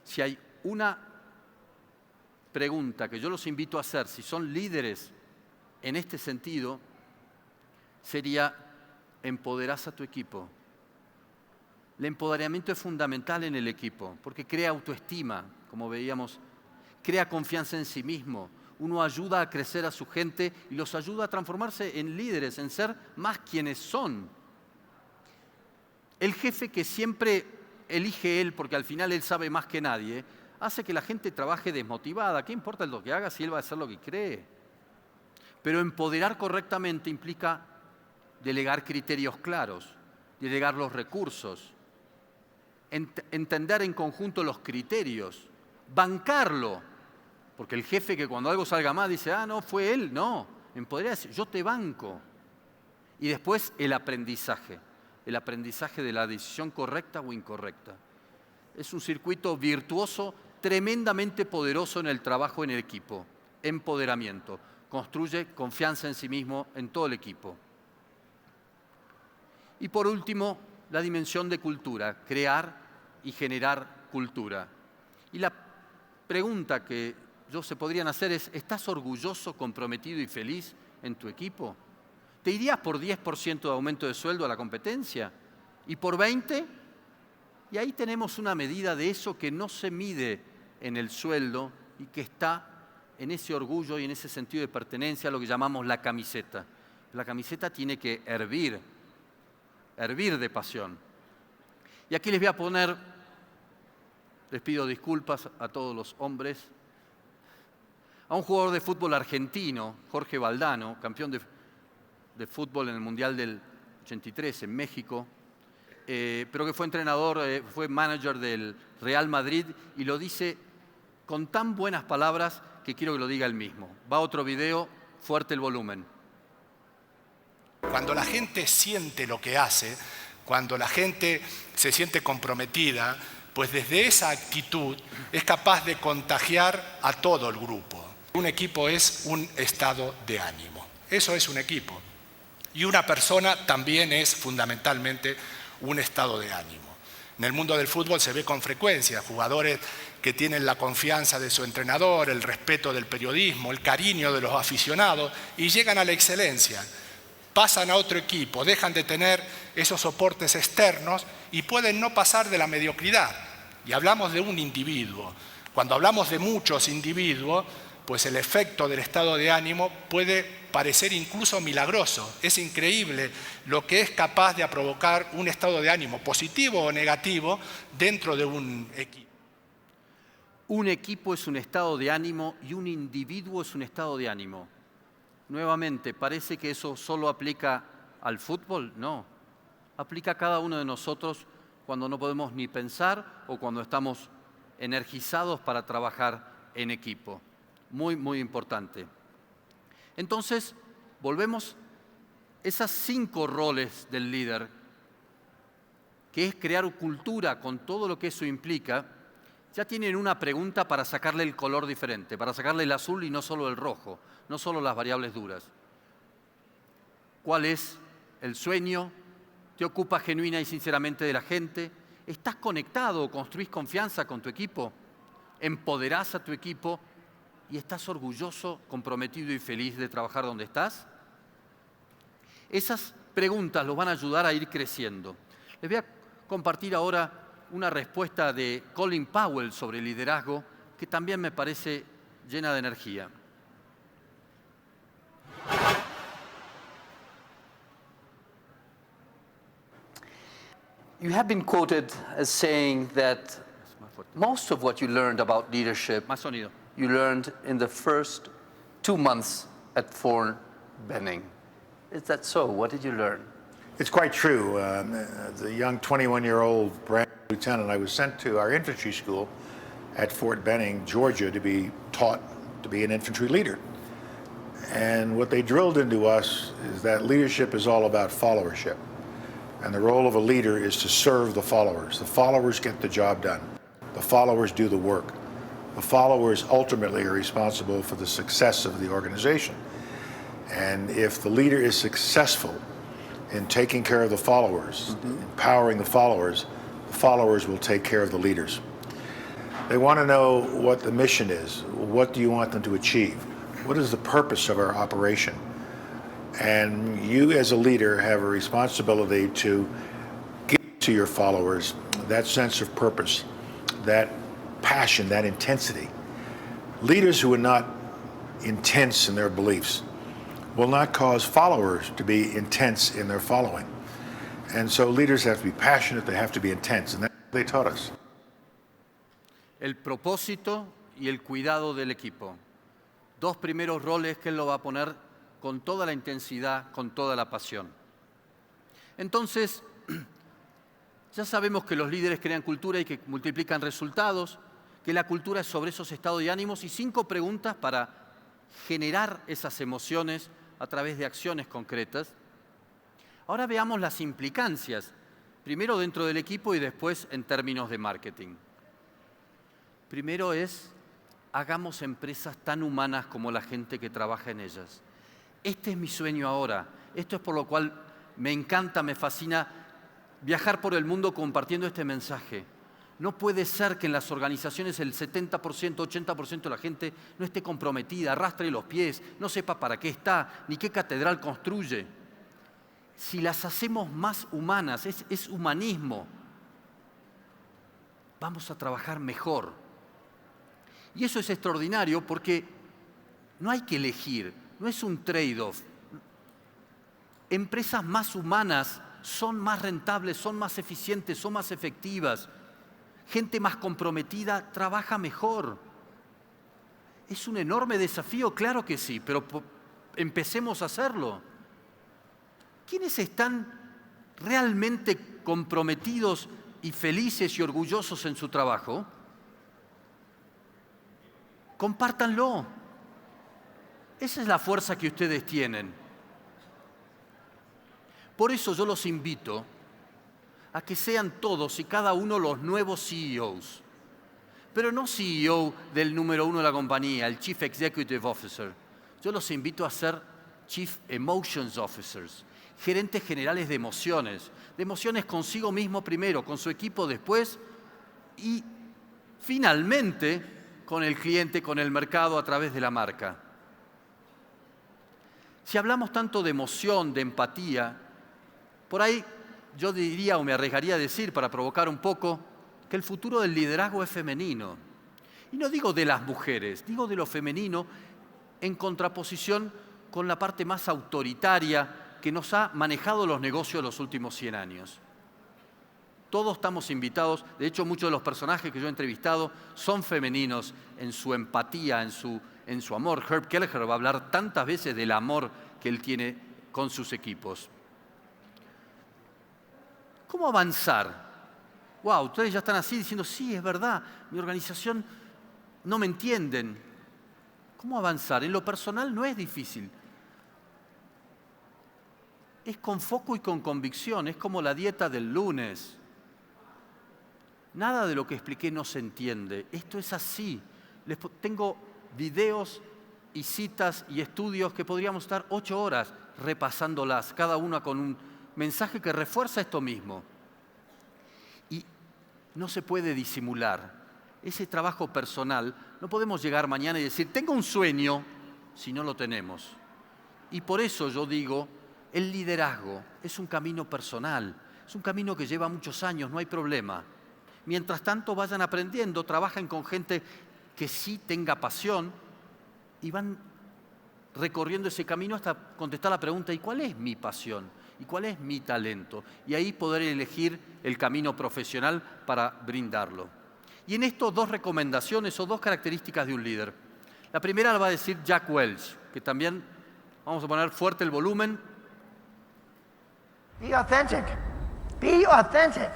Si hay una pregunta que yo los invito a hacer, si son líderes en este sentido, sería, ¿empoderás a tu equipo? El empoderamiento es fundamental en el equipo, porque crea autoestima, como veíamos, crea confianza en sí mismo. Uno ayuda a crecer a su gente y los ayuda a transformarse en líderes, en ser más quienes son. El jefe que siempre elige él, porque al final él sabe más que nadie, hace que la gente trabaje desmotivada. ¿Qué importa lo que haga si él va a hacer lo que cree? Pero empoderar correctamente implica delegar criterios claros, delegar los recursos, entender en conjunto los criterios, bancarlo. Porque el jefe que cuando algo salga mal dice, no, fue él, no. Empoderar decir, yo te banco. Y después el aprendizaje de la decisión correcta o incorrecta. Es un circuito virtuoso, tremendamente poderoso en el trabajo en el equipo. Empoderamiento. Construye confianza en sí mismo en todo el equipo. Y por último, la dimensión de cultura, crear y generar cultura. Y la pregunta que se podrían hacer es, ¿estás orgulloso, comprometido y feliz en tu equipo? ¿Te irías por 10% de aumento de sueldo a la competencia? ¿Y por 20%? Y ahí tenemos una medida de eso que no se mide en el sueldo y que está en ese orgullo y en ese sentido de pertenencia a lo que llamamos la camiseta. La camiseta tiene que hervir de pasión. Y aquí les voy a poner, les pido disculpas a todos los hombres, a un jugador de fútbol argentino, Jorge Valdano, campeón de fútbol en el Mundial del 83 en México, pero que fue entrenador, fue manager del Real Madrid y lo dice con tan buenas palabras que quiero que lo diga él mismo. Va otro video, fuerte el volumen. Cuando la gente siente lo que hace, cuando la gente se siente comprometida, pues desde esa actitud es capaz de contagiar a todo el grupo. Un equipo es un estado de ánimo. Eso es un equipo. Y una persona también es fundamentalmente un estado de ánimo. En el mundo del fútbol se ve con frecuencia jugadores que tienen la confianza de su entrenador, el respeto del periodismo, el cariño de los aficionados y llegan a la excelencia. Pasan a otro equipo, dejan de tener esos soportes externos y pueden no pasar de la mediocridad. Y hablamos de un individuo. Cuando hablamos de muchos individuos, pues el efecto del estado de ánimo puede parecer incluso milagroso. Es increíble lo que es capaz de provocar un estado de ánimo, positivo o negativo, dentro de un equipo. Un equipo es un estado de ánimo y un individuo es un estado de ánimo. Nuevamente, ¿parece que eso solo aplica al fútbol? No. Aplica a cada uno de nosotros cuando no podemos ni pensar o cuando estamos energizados para trabajar en equipo. Muy, muy importante. Entonces, volvemos a esos 5 roles del líder, que es crear cultura con todo lo que eso implica. Ya tienen una pregunta para sacarle el color diferente, para sacarle el azul y no solo el rojo, no solo las variables duras. ¿Cuál es el sueño? ¿Te ocupas genuina y sinceramente de la gente? ¿Estás conectado o construís confianza con tu equipo? ¿Empoderás a tu equipo? ¿Y estás orgulloso, comprometido y feliz de trabajar donde estás? Esas preguntas los van a ayudar a ir creciendo. Les voy a compartir ahora una respuesta de Colin Powell sobre liderazgo que también me parece llena de energía. You have been quoted as saying that most of what you learned about leadership Más sonido. you learned in the first 2 months at Fort Benning. Is that so? What did you learn? It's quite true. As a young 21-year-old brand new lieutenant, I was sent to our infantry school at Fort Benning, Georgia, to be taught to be an infantry leader. And what they drilled into us is that leadership is all about followership. And the role of a leader is to serve the followers. The followers get the job done. The followers do the work. The followers ultimately are responsible for the success of the organization. And if the leader is successful in taking care of the followers, empowering the followers will take care of the leaders. They want to know what the mission is. What do you want them to achieve? What is the purpose of our operation? And you as a leader have a responsibility to give to your followers that sense of purpose, that passion, that intensity. Leaders who are not intense in their beliefs will not cause followers to be intense in their following. And so leaders have to be passionate, they have to be intense, and that's what they taught us. El propósito y el cuidado del equipo. 2 primeros roles que él lo va a poner con toda la intensidad, con toda la pasión. Entonces, ya sabemos que los líderes crean cultura y que multiplican resultados, que la cultura es sobre esos estados de ánimos y 5 preguntas para generar esas emociones a través de acciones concretas. Ahora veamos las implicancias, primero dentro del equipo y después en términos de marketing. Primero es, hagamos empresas tan humanas como la gente que trabaja en ellas. Este es mi sueño ahora. Esto es por lo cual me encanta, me fascina viajar por el mundo compartiendo este mensaje. No puede ser que en las organizaciones el 70%, 80% de la gente no esté comprometida, arrastre los pies, no sepa para qué está, ni qué catedral construye. si las hacemos más humanas, es humanismo, vamos a trabajar mejor. Y eso es extraordinario porque no hay que elegir, no es un trade-off. Empresas más humanas son más rentables, son más eficientes, son más efectivas. Gente más comprometida trabaja mejor. ¿Es un enorme desafío? Claro que sí, pero empecemos a hacerlo. ¿Quiénes están realmente comprometidos y felices y orgullosos en su trabajo? Compártanlo. Esa es la fuerza que ustedes tienen. Por eso yo los invito a que sean todos y cada uno los nuevos CEOs. Pero no CEO del número 1 de la compañía, el Chief Executive Officer. Yo los invito a ser Chief Emotions Officers, gerentes generales de emociones consigo mismo primero, con su equipo después y finalmente con el cliente, con el mercado a través de la marca. Si hablamos tanto de emoción, de empatía, por ahí yo diría o me arriesgaría a decir, para provocar un poco, que el futuro del liderazgo es femenino. Y no digo de las mujeres, digo de lo femenino en contraposición con la parte más autoritaria que nos ha manejado los negocios los últimos 100 años. Todos estamos invitados, de hecho muchos de los personajes que yo he entrevistado son femeninos en su empatía, en su amor. Herb Kelleher va a hablar tantas veces del amor que él tiene con sus equipos. ¿Cómo avanzar? Wow, ustedes ya están así diciendo, sí, es verdad, mi organización no me entienden. ¿Cómo avanzar? En lo personal no es difícil. Es con foco y con convicción, es como la dieta del lunes. Nada de lo que expliqué no se entiende. Esto es así. Tengo videos y citas y estudios que podríamos estar 8 horas repasándolas, cada una con un mensaje que refuerza esto mismo. Y no se puede disimular. Ese trabajo personal, no podemos llegar mañana y decir, tengo un sueño, si no lo tenemos. Y por eso yo digo, el liderazgo es un camino personal, es un camino que lleva muchos años, no hay problema. Mientras tanto vayan aprendiendo, trabajen con gente que sí tenga pasión y van recorriendo ese camino hasta contestar la pregunta, ¿y cuál es mi pasión? ¿Y cuál es mi talento? Y ahí poder elegir el camino profesional para brindarlo. Y en esto 2 recomendaciones o 2 características de un líder. La primera la va a decir Jack Welch, que también vamos a poner fuerte el volumen. Be authentic. Be authentic.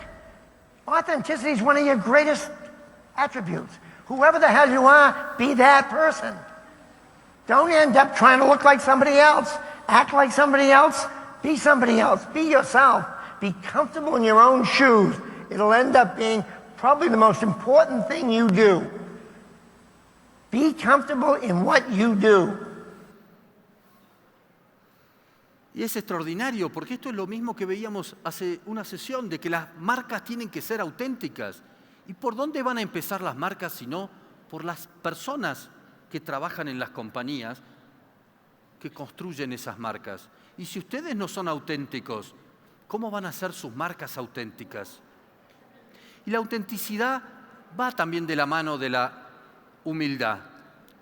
Authenticity is one of your greatest attributes. Whoever the hell you are, be that person. Don't end up trying to look like somebody else, act like somebody else, be somebody else, be yourself. Be comfortable in your own shoes. It'll end up being probably the most important thing you do. Be comfortable in what you do. Y es extraordinario, porque esto es lo mismo que veíamos hace una sesión, de que las marcas tienen que ser auténticas. ¿Y por dónde van a empezar las marcas si no por las personas que trabajan en las compañías que construyen esas marcas? Y si ustedes no son auténticos, ¿cómo van a ser sus marcas auténticas? Y la autenticidad va también de la mano de la humildad.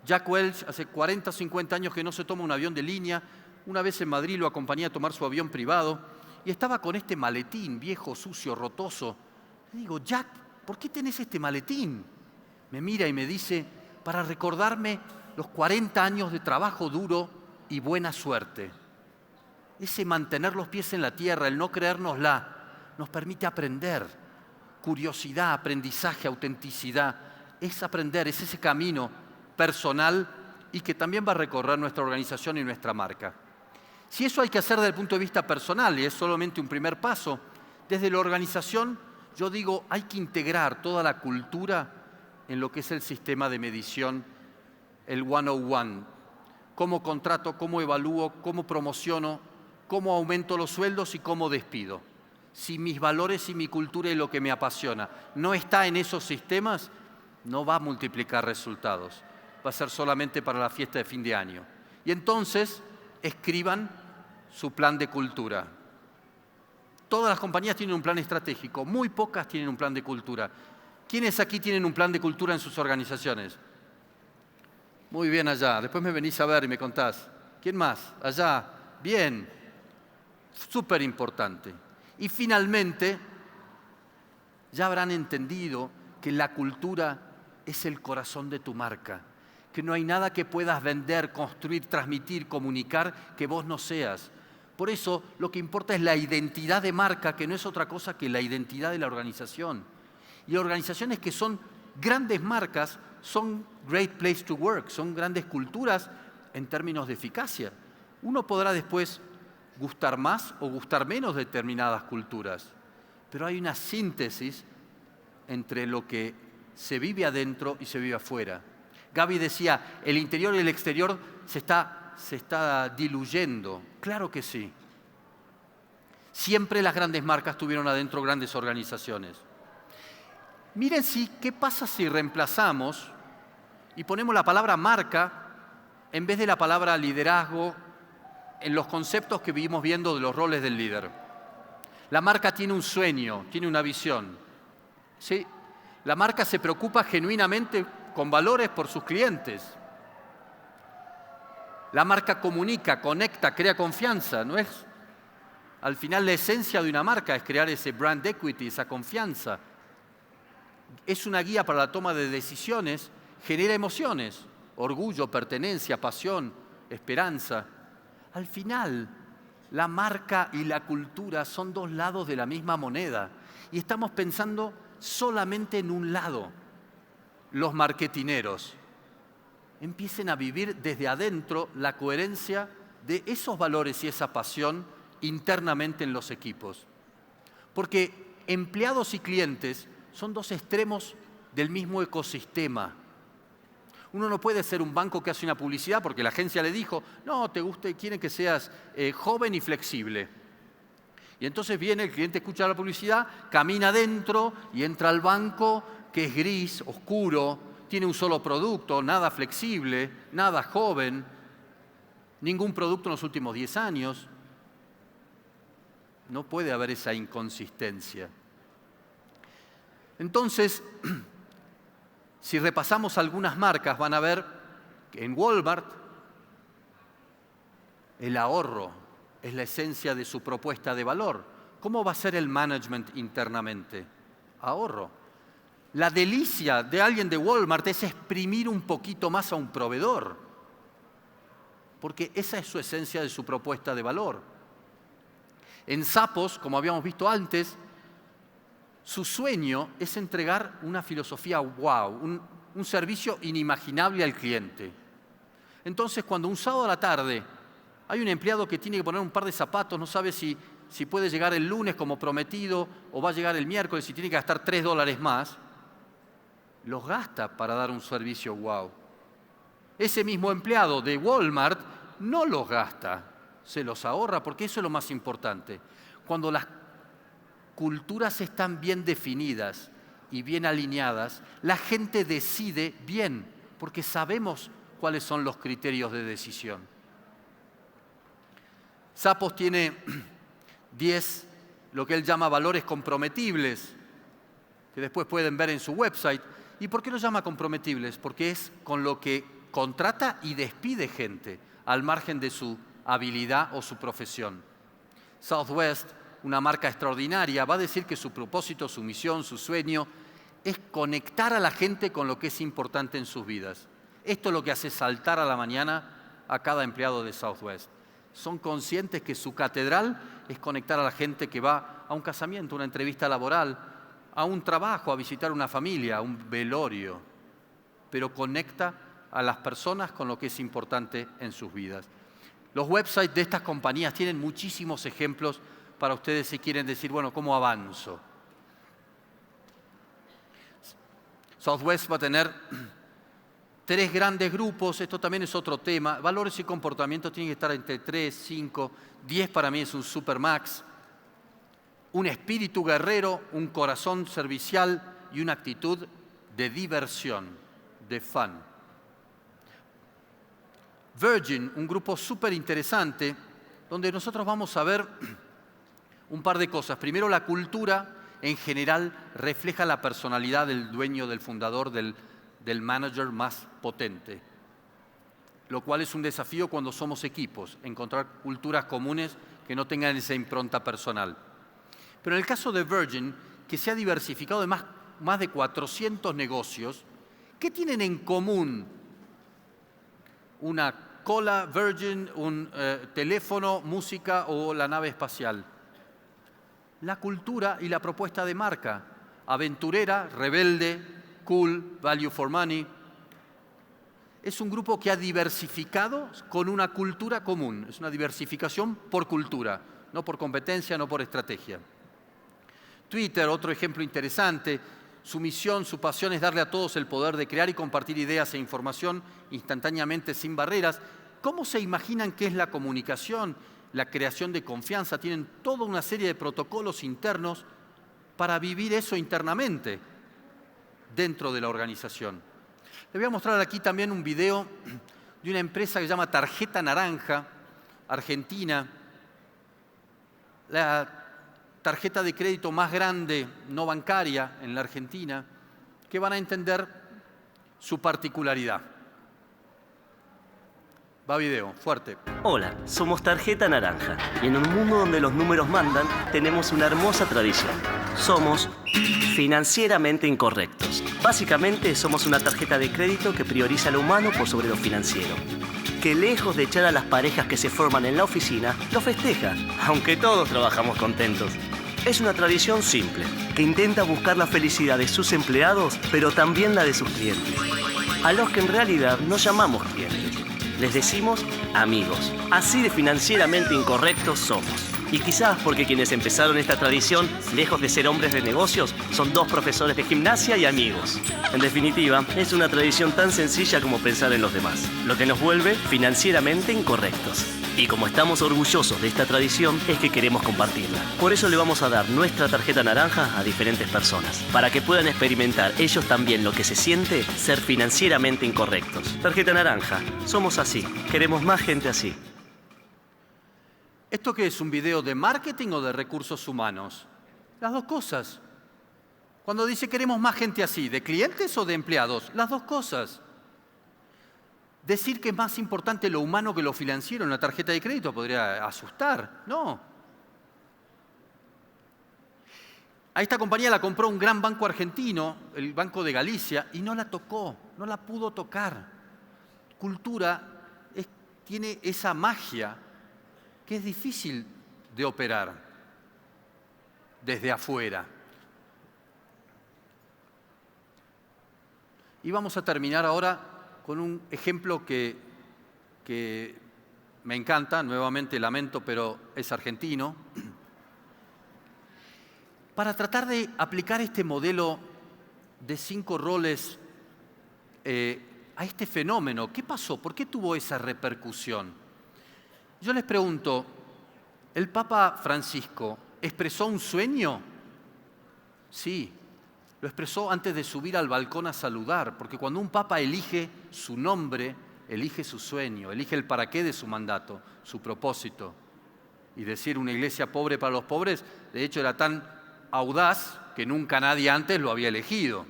Jack Welch hace 40 o 50 años que no se toma un avión de línea. Una vez en Madrid lo acompañé a tomar su avión privado y estaba con este maletín viejo, sucio, rotoso. Le digo, Jack, ¿por qué tenés este maletín? Me mira y me dice, para recordarme los 40 años de trabajo duro y buena suerte. Ese mantener los pies en la tierra, el no creérnosla, nos permite aprender. Curiosidad, aprendizaje, autenticidad. Es aprender, es ese camino personal y que también va a recorrer nuestra organización y nuestra marca. Si eso hay que hacer desde el punto de vista personal y es solamente un primer paso, desde la organización yo digo hay que integrar toda la cultura en lo que es el sistema de medición, el 101. Cómo contrato, cómo evalúo, cómo promociono, cómo aumento los sueldos y cómo despido. Si mis valores y mi cultura y lo que me apasiona no está en esos sistemas, no va a multiplicar resultados. Va a ser solamente para la fiesta de fin de año. Y entonces escriban su plan de cultura. Todas las compañías tienen un plan estratégico, muy pocas tienen un plan de cultura. ¿Quiénes aquí tienen un plan de cultura en sus organizaciones? Muy bien allá, después me venís a ver y me contás. ¿Quién más? Allá, bien, súper importante. Y finalmente, ya habrán entendido que la cultura es el corazón de tu marca, que no hay nada que puedas vender, construir, transmitir, comunicar que vos no seas. Por eso lo que importa es la identidad de marca, que no es otra cosa que la identidad de la organización. Y organizaciones que son grandes marcas son great place to work, son grandes culturas en términos de eficacia. Uno podrá después gustar más o gustar menos determinadas culturas, pero hay una síntesis entre lo que se vive adentro y se vive afuera. Gaby decía, el interior y el exterior se está diluyendo. Claro que sí. Siempre las grandes marcas tuvieron adentro grandes organizaciones. Miren qué pasa si reemplazamos y ponemos la palabra marca en vez de la palabra liderazgo en los conceptos que vivimos viendo de los roles del líder. La marca tiene un sueño, tiene una visión. ¿Sí? La marca se preocupa genuinamente con valores por sus clientes. La marca comunica, conecta, crea confianza. No es, al final, la esencia de una marca es crear ese brand equity, esa confianza. Es una guía para la toma de decisiones, genera emociones, orgullo, pertenencia, pasión, esperanza. Al final, la marca y la cultura son dos lados de la misma moneda y estamos pensando solamente en un lado. Los marketineros empiecen a vivir desde adentro la coherencia de esos valores y esa pasión internamente en los equipos. Porque empleados y clientes son dos extremos del mismo ecosistema. Uno no puede ser un banco que hace una publicidad porque la agencia le dijo, no, te gusta y quieren que seas joven y flexible. Y entonces viene, el cliente escucha la publicidad, camina adentro y entra al banco que es gris, oscuro, tiene un solo producto, nada flexible, nada joven, ningún producto en los últimos 10 años. No puede haber esa inconsistencia. Entonces, si repasamos algunas marcas, van a ver que en Walmart el ahorro es la esencia de su propuesta de valor. ¿Cómo va a ser el management internamente? Ahorro. La delicia de alguien de Walmart es exprimir un poquito más a un proveedor, porque esa es su esencia de su propuesta de valor. En Zappos, como habíamos visto antes, su sueño es entregar una filosofía wow, un servicio inimaginable al cliente. Entonces, cuando un sábado a la tarde hay un empleado que tiene que poner un par de zapatos, no sabe si puede llegar el lunes como prometido o va a llegar el miércoles, si tiene que gastar $3 más, los gasta para dar un servicio wow. Ese mismo empleado de Walmart no los gasta, se los ahorra porque eso es lo más importante. Cuando las culturas están bien definidas y bien alineadas, la gente decide bien, porque sabemos cuáles son los criterios de decisión. Zappos tiene 10, lo que él llama valores comprometibles, que después pueden ver en su website. ¿Y por qué los llama comprometibles? Porque es con lo que contrata y despide gente, al margen de su habilidad o su profesión. Southwest, una marca extraordinaria, va a decir que su propósito, su misión, su sueño es conectar a la gente con lo que es importante en sus vidas. Esto es lo que hace saltar a la mañana a cada empleado de Southwest. Son conscientes que su catedral es conectar a la gente que va a un casamiento, una entrevista laboral, a un trabajo, a visitar una familia, a un velorio, pero conecta a las personas con lo que es importante en sus vidas. Los websites de estas compañías tienen muchísimos ejemplos para ustedes si quieren decir, bueno, ¿cómo avanzo? Southwest va a tener 3 grandes grupos, esto también es otro tema. Valores y comportamientos tienen que estar entre 3, 5, 10 para mí es un supermax. Un espíritu guerrero, un corazón servicial y una actitud de diversión, de fun. Virgin, un grupo súper interesante, donde nosotros vamos a ver Un par de cosas. Primero, la cultura en general refleja la personalidad del dueño, del fundador, del manager más potente. Lo cual es un desafío cuando somos equipos, encontrar culturas comunes que no tengan esa impronta personal. Pero en el caso de Virgin, que se ha diversificado de más de 400 negocios, ¿qué tienen en común una cola Virgin, un teléfono, música o la nave espacial? La cultura y la propuesta de marca. Aventurera, rebelde, cool, value for money. Es un grupo que ha diversificado con una cultura común. Es una diversificación por cultura, no por competencia, no por estrategia. Twitter, otro ejemplo interesante. Su misión, su pasión es darle a todos el poder de crear y compartir ideas e información instantáneamente sin barreras. ¿Cómo se imaginan que es la comunicación, la creación de confianza? Tienen toda una serie de protocolos internos para vivir eso internamente dentro de la organización. Les voy a mostrar aquí también un video de una empresa que se llama Tarjeta Naranja, Argentina. La tarjeta de crédito más grande, no bancaria, en la Argentina, que van a entender su particularidad. Va video, fuerte. Hola, somos Tarjeta Naranja y en un mundo donde los números mandan, tenemos una hermosa tradición. Somos financieramente incorrectos. Básicamente somos una tarjeta de crédito que prioriza lo humano por sobre lo financiero. Que lejos de echar a las parejas que se forman en la oficina, lo festeja, aunque todos trabajamos contentos. Es una tradición simple, que intenta buscar la felicidad de sus empleados, pero también la de sus clientes. A los que en realidad no llamamos clientes. Les decimos amigos. Así de financieramente incorrectos somos. Y quizás porque quienes empezaron esta tradición, lejos de ser hombres de negocios, son dos profesores de gimnasia y amigos. En definitiva, es una tradición tan sencilla como pensar en los demás, lo que nos vuelve financieramente incorrectos. Y como estamos orgullosos de esta tradición, es que queremos compartirla. Por eso le vamos a dar nuestra tarjeta naranja a diferentes personas, para que puedan experimentar ellos también lo que se siente ser financieramente incorrectos. Tarjeta naranja, somos así, queremos más gente así. ¿Esto qué es? ¿Un video de marketing o de recursos humanos? Las dos cosas. Cuando dice queremos más gente así, ¿de clientes o de empleados? Las dos cosas. Decir que es más importante lo humano que lo financiero en una tarjeta de crédito podría asustar. No. A esta compañía la compró un gran banco argentino, el Banco de Galicia, y no la tocó, no la pudo tocar. Cultura tiene esa magia que es difícil de operar desde afuera. Y vamos a terminar ahora con un ejemplo que me encanta, nuevamente lamento, pero es argentino. Para tratar de aplicar este modelo de 5 roles a este fenómeno, ¿qué pasó? ¿Por qué tuvo esa repercusión? Yo les pregunto, ¿el Papa Francisco expresó un sueño? Sí, lo expresó antes de subir al balcón a saludar, porque cuando un papa elige su nombre, elige su sueño, elige el para qué de su mandato, su propósito. Y decir una iglesia pobre para los pobres, de hecho era tan audaz que nunca nadie antes lo había elegido.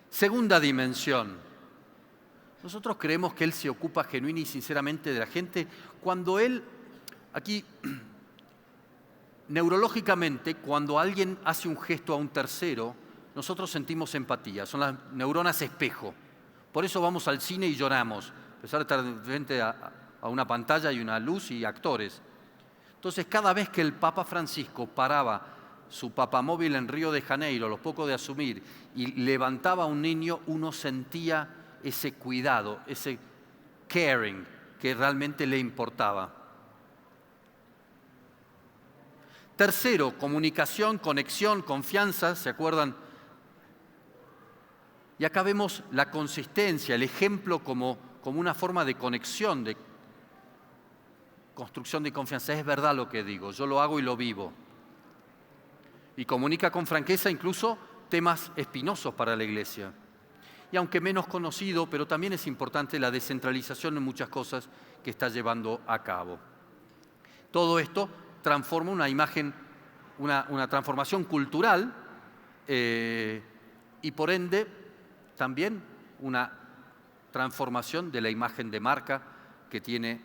Segunda dimensión. Nosotros creemos que Él se ocupa genuina y sinceramente de la gente cuando Él, aquí, neurológicamente, cuando alguien hace un gesto a un tercero, nosotros sentimos empatía, son las neuronas espejo. Por eso vamos al cine y lloramos, a pesar de estar frente a una pantalla y una luz y actores. Entonces, cada vez que el Papa Francisco paraba su papamóvil en Río de Janeiro, a los pocos de asumir, y levantaba a un niño, uno sentía ese cuidado, ese caring que realmente le importaba. Tercero, comunicación, conexión, confianza, ¿se acuerdan? Y acá vemos la consistencia, el ejemplo como una forma de conexión, de construcción de confianza. Es verdad lo que digo, yo lo hago y lo vivo. Y comunica con franqueza incluso temas espinosos para la Iglesia. Y aunque menos conocido, pero también es importante la descentralización en muchas cosas que está llevando a cabo. Todo esto transforma una imagen, una transformación cultural y por ende también una transformación de la imagen de marca que tiene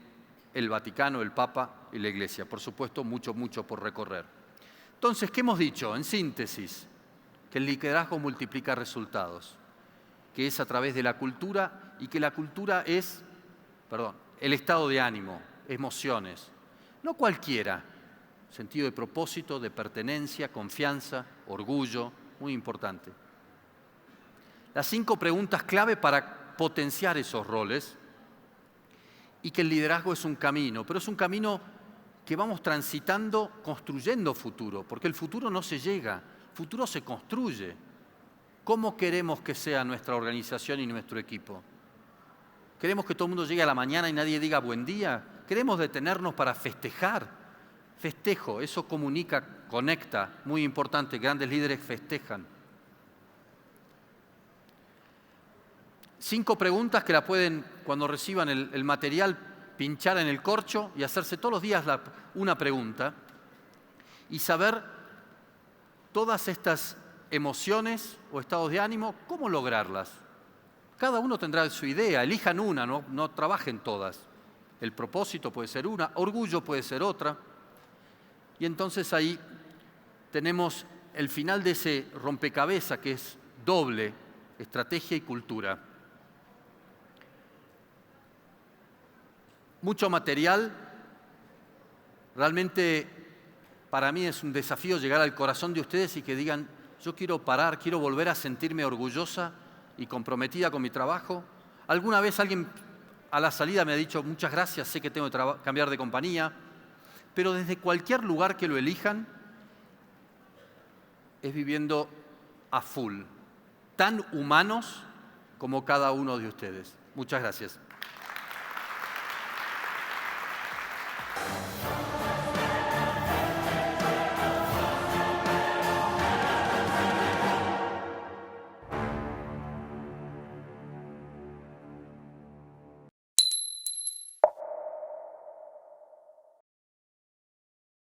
el Vaticano, el Papa y la Iglesia. Por supuesto, mucho por recorrer. Entonces, ¿qué hemos dicho? En síntesis, que el liderazgo multiplica resultados, que es a través de la cultura y que la cultura es, el estado de ánimo, emociones. No cualquiera, sentido de propósito, de pertenencia, confianza, orgullo, muy importante. Las 5 preguntas clave para potenciar esos roles y que el liderazgo es un camino, pero es un camino que vamos transitando, construyendo futuro, porque el futuro no se llega, el futuro se construye. ¿Cómo queremos que sea nuestra organización y nuestro equipo? ¿Queremos que todo el mundo llegue a la mañana y nadie diga buen día? ¿Queremos detenernos para festejar? Festejo, eso comunica, conecta, muy importante, grandes líderes festejan. 5 preguntas que la pueden, cuando reciban el material, pinchar en el corcho y hacerse todos los días una pregunta y saber todas estas emociones o estados de ánimo, cómo lograrlas. Cada uno tendrá su idea, elijan una, no trabajen todas. El propósito puede ser una, orgullo puede ser otra. Y entonces ahí tenemos el final de ese rompecabezas que es doble, estrategia y cultura. Mucho material, realmente para mí es un desafío llegar al corazón de ustedes y que digan, yo quiero parar, quiero volver a sentirme orgullosa y comprometida con mi trabajo. Alguna vez alguien a la salida me ha dicho, muchas gracias, sé que tengo que cambiar de compañía, pero desde cualquier lugar que lo elijan, es viviendo a full, tan humanos como cada uno de ustedes. Muchas gracias.